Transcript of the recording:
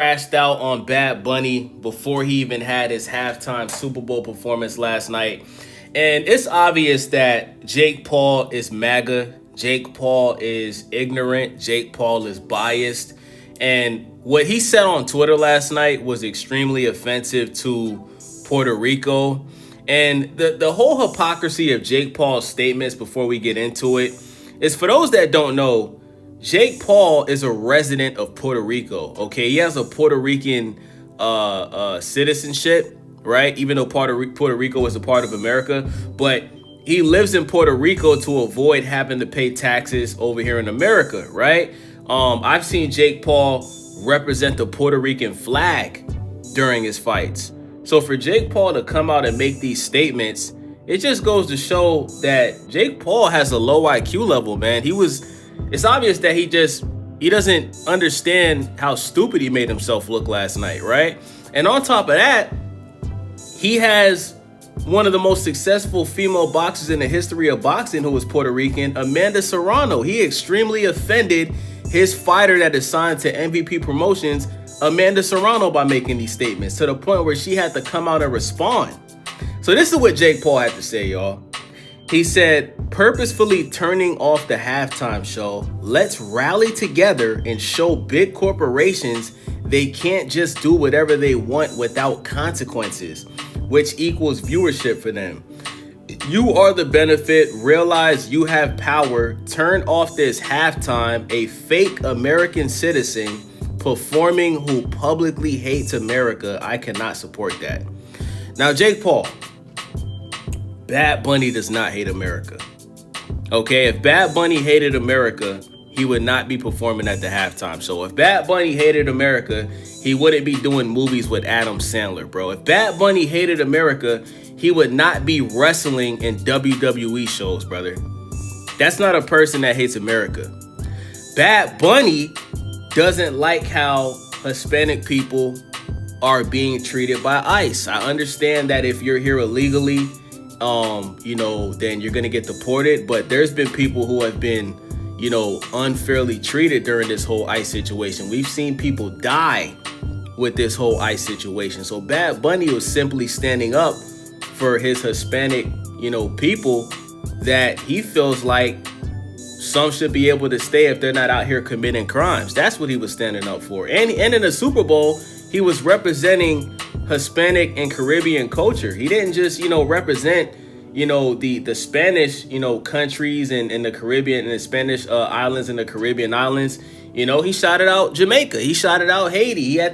crashed out on Bad Bunny before he even had his halftime Super Bowl performance last night. And it's obvious that Jake Paul is MAGA. Jake Paul is ignorant. Jake Paul is biased. And what he said on Twitter last night was extremely offensive to Puerto Rico. And the whole hypocrisy of Jake Paul's statements, before we get into it, is, for those that don't know, Jake Paul is a resident of Puerto Rico. Okay, he has a Puerto Rican citizenship, right? Even though Puerto Rico is a part of America, but he lives in Puerto Rico to avoid having to pay taxes over here in America, right? I've seen Jake Paul represent the Puerto Rican flag during his fights. So for Jake Paul to come out and make these statements, it just goes to show that Jake Paul has a low IQ level, man. It's obvious that he doesn't understand how stupid he made himself look last night, right? And on top of that, he has one of the most successful female boxers in the history of boxing who was Puerto Rican, Amanda Serrano. He extremely offended his fighter that is signed to MVP Promotions, Amanda Serrano, by making these statements, to the point where she had to come out and respond. So this is what Jake Paul had to say, y'all. He said, "Purposefully turning off the halftime show, let's rally together and show big corporations they can't just do whatever they want without consequences, which equals viewership for them. You are the benefit. Realize you have power. Turn off this halftime. A fake American citizen performing who publicly hates America. I cannot support that." Now, Jake Paul, Bad Bunny does not hate America. Okay, if Bad Bunny hated America, he would not be performing at the halftime show. If Bad Bunny hated America, he wouldn't be doing movies with Adam Sandler, bro. If Bad Bunny hated America, he would not be wrestling in WWE shows, brother. That's not a person that hates America. Bad Bunny doesn't like how Hispanic people are being treated by ICE. I understand that if you're here illegally, then you're gonna get deported. But there's been people who have been, unfairly treated during this whole ICE situation. We've seen people die with this whole ICE situation. So Bad Bunny was simply standing up for his Hispanic, people that he feels like some should be able to stay if they're not out here committing crimes. That's what he was standing up for. And in the Super Bowl, he was representing Hispanic and Caribbean culture. He didn't just, represent, the Spanish, countries and the Caribbean and the Spanish islands and the Caribbean islands. He shouted out Jamaica. He shouted out Haiti. He had